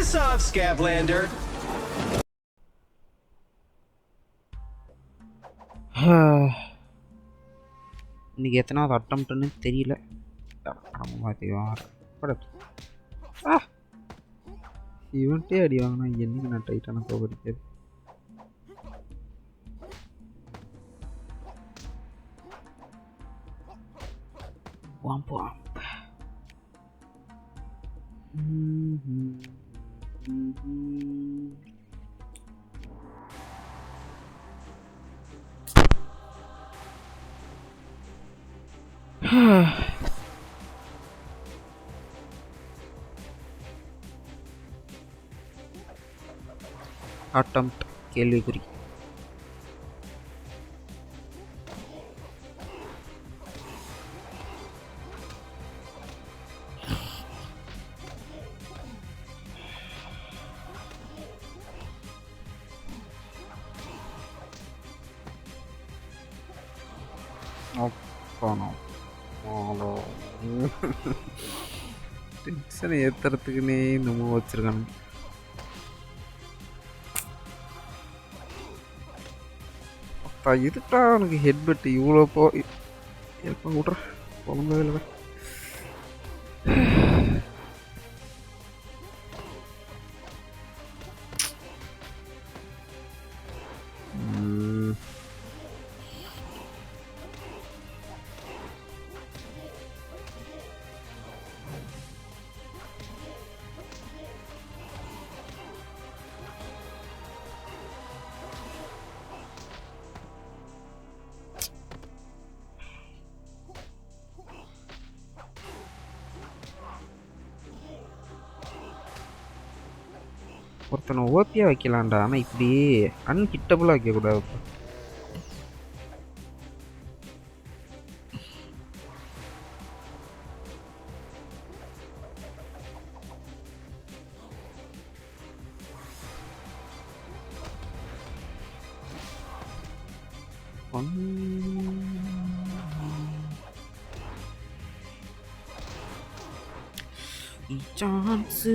Piss off, Scavlander. இன்னைக்கு எத்தனாவது அட்டம்ப்ட்னு தெரியல. இவன்ட்டே அடி வாங்கினா என்னைக்கு நான் டைட்டான தோக்கடிக்காது. அட்டம்ப்ட் கேள்விக்குறி. டென்ஷனை ஏத்துறதுக்குன்னே நம்ம வச்சிருக்கானு. இதுட்டா அவனுக்கு ஹெட்பெட் இவ்வளோ எப்போ விட்ற ஒழுங்காக இல்லை. ஒருத்தனை ஓப்பியாக வைக்கலான்டா, ஆனால் இப்படி அன்ஹிட்டபுளாக வைக்கக்கூடாது. சான்ஸு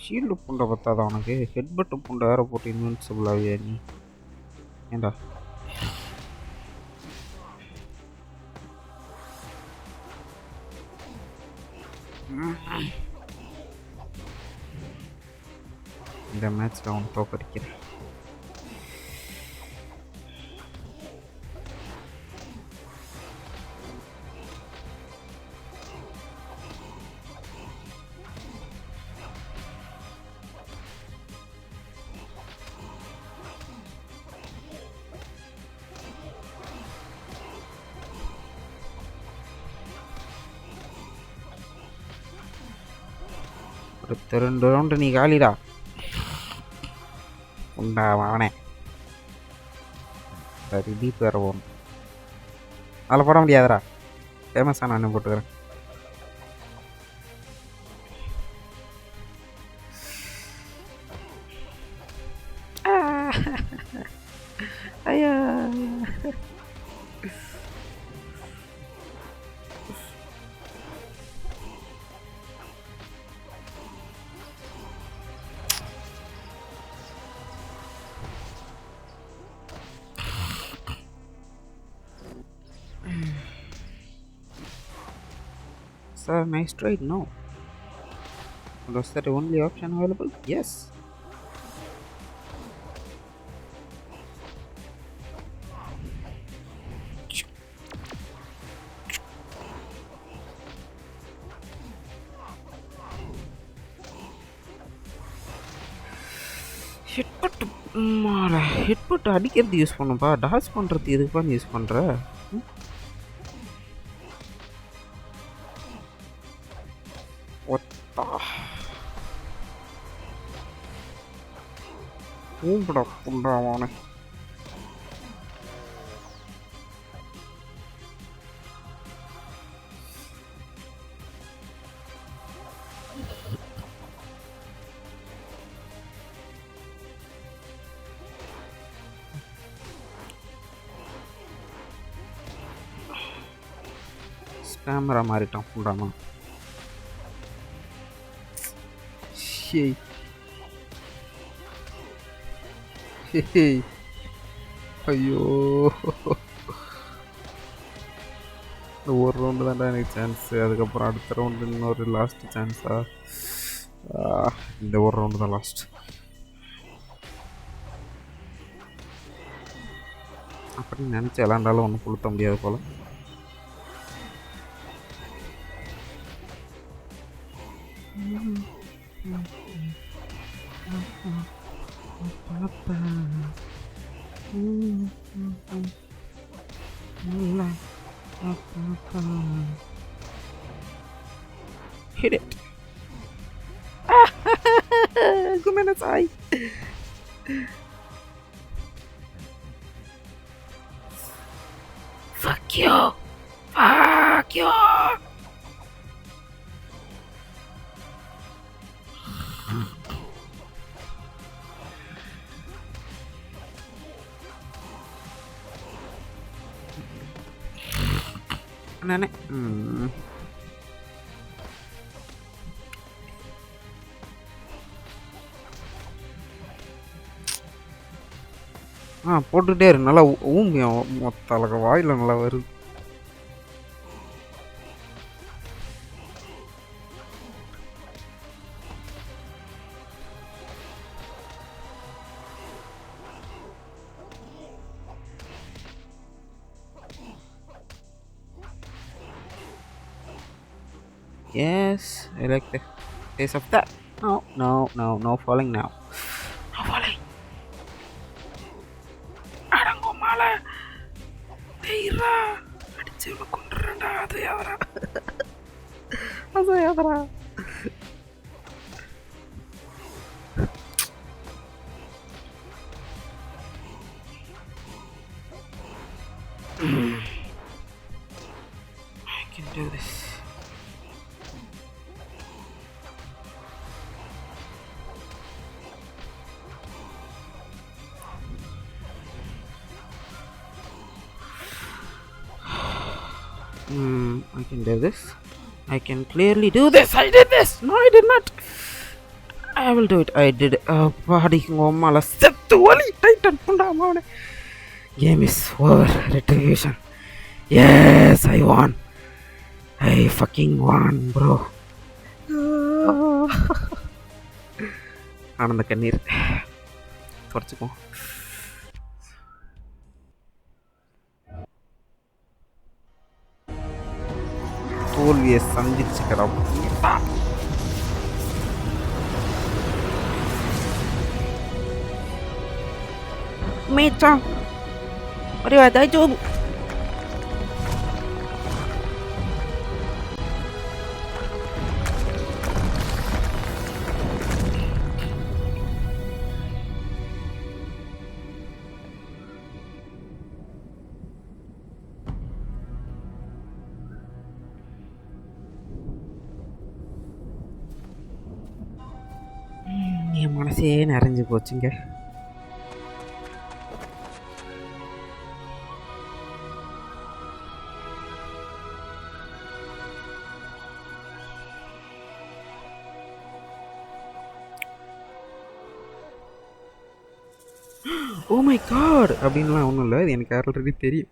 ஷீல்டு புண்டை பத்தாதான் அவனுக்கு. ஹெட்பட்டு புண்டை வேறு போட்டு இன்வென்சிபிள் ஆகியா நீ? ஏண்டா இந்த மேட்ச்சில் அவன் தோக்கடிக்கிறேன். அடுத்த 2 ரவுண்டு நீ காலிடா உண்டா வானே. சரி டீப் வேறு போகணும். அதில் போட முடியாதுடா. ஃபேமஸாக நான் போட்டுக்கிறேன். ஐயா Sir, nice trade. No. Was that the only option available? Yes. ஹெட்பட் ஹெட்பட் அடிக்கிறது யூஸ் பண்ணுப்பா, டாஸ் பண்ணுறது எதுக்குப்பா நீ யூஸ் பண்ணுற? ஒத்தா பூம்படா புண்டாவானே. கேமரா மாறிட்டான் புண்டாமா. ஐயோ, இந்த ஒரு ரவுண்டு தான்டா எனக்கு சான்ஸு. அதுக்கப்புறம் அடுத்த ரவுண்டு இன்னொரு லாஸ்ட்டு சான்ஸா? இந்த ஒரு ரவுண்டு தான் லாஸ்ட். அப்படின்னு நினச்சி விளாண்டாலும் ஒன்றும் கொளுத்த முடியாது போல். Hit it. Gumenasai. Fuck you. Fuck you. Nenek. போட்டுகிட்டே இரு, நல்லா ஊம்பியும் மொத்த வாயில் நல்லா வருது. Yes, I like the taste of that. No falling now. No falling. அடங்கோ மாலை தெய்ரா அடிச்சு கொண்டுறேன்டா. அது யாதரா, அது யாதரா. I can do this. I can do this. I can clearly do this. I did this. No, I did not. I will do it. I did it. Padikongomala settu vali titan pundamavane. Game is over. Retribution. Yes, I won. I fucking won, bro. ஆனந்த கண்ணீர் தொடச்சுக்கோ. தோல்வியை சந்திச்சுக்கிறோம். மேச்சா ஒரு வாதாச்சு. என் மனசே நிறைஞ்சு போச்சுங்க. Oh my God அப்படின்லாம் ஒன்றும் இல்லை, இது எனக்கு ஆல்ரெடி தெரியும்.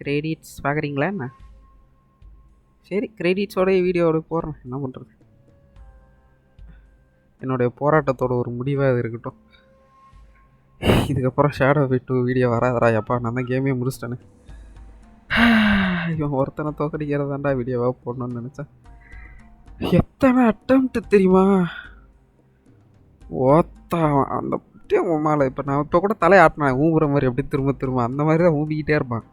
கிரெடிட்ஸ் பார்க்குறீங்களா என்ன? சரி, கிரெடிட்ஸோடைய வீடியோவோட போடுறேன், என்ன பண்ணுறது. என்னுடைய போராட்டத்தோட ஒரு முடிவாக அது இருக்கட்டும். இதுக்கப்புறம் ஷேடோ விட்டு வீடியோ வராதரா எப்பா, நான் தான் கேமே முடிச்சிட்டேன்னு. இவன் ஒருத்தனை தோக்கடிக்கிறதாண்டா வீடியோவாக போடணும்னு நினச்சேன். எத்தனை அட்டம்ப்ட் தெரியுமா? ஓத்தா அந்த உமால இப்போ நான் இப்போ கூட தலையாட்டினேன் ஊம்புற மாதிரி எப்படி திரும்ப திரும்ப அந்த மாதிரி தான் ஊம்பிக்கிட்டே இருப்பான்.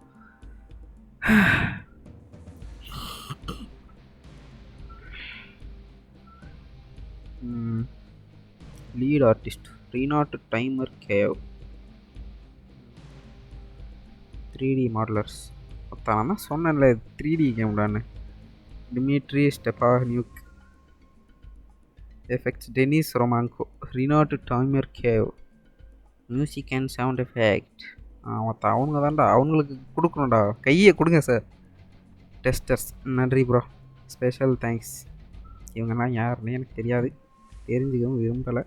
Lead artist Renat Timerkaev 3D modellers. நான் தான் சொன்னேன்ல 3D கேம்டான்னு. Dmitry Stepaniuk effects Denis Romanko Renat Timerkaev music and sound effect. அவனுங்க தான்டா, அவங்களுக்கு கொடுக்கணும்டா, கையை கொடுங்க சார். டெஸ்டர்ஸ் நன்றி ப்ரோ, ஸ்பெஷல் தேங்க்ஸ். இவங்கெல்லாம் யாருன்னு எனக்கு தெரியாது, தெரிஞ்சுக்கவும் விரும்பலை.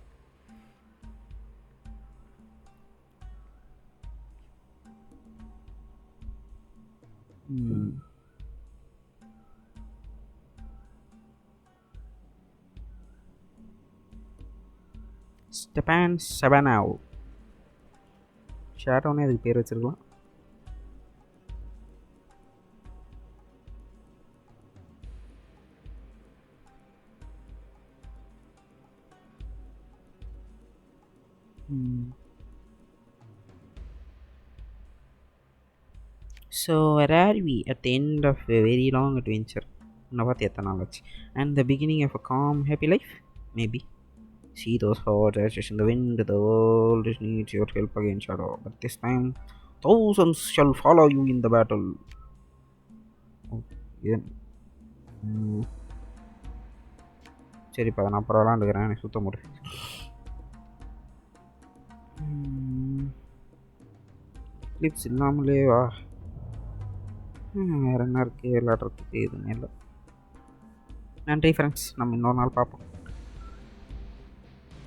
ஸ்டெபான் ஷெபனாவ் ஷேடோன்னே அதுக்கு பேர் வச்சிருக்கலாம். So where are we? At the end of a very long adventure. உன்னை பார்த்து எத்தனை நாள் ஆச்சு? And the beginning of a calm, happy life? Maybe. See those hot ashes in the wind. The world needs your help again, Shadow. But this time, thousands shall follow you in the battle. சரிப்பா, நான் அப்புறம் விளாண்டுக்கிறேன், எனக்கு சுத்த முடியும். Clips இல்லாமலே வா. வேறு என்ன இருக்குது விளையாடுறதுக்கு? எதுவுமே இல்லை. நன்றி ஃப்ரெண்ட்ஸ், நம்ம இன்னொரு நாள் பார்ப்போம்.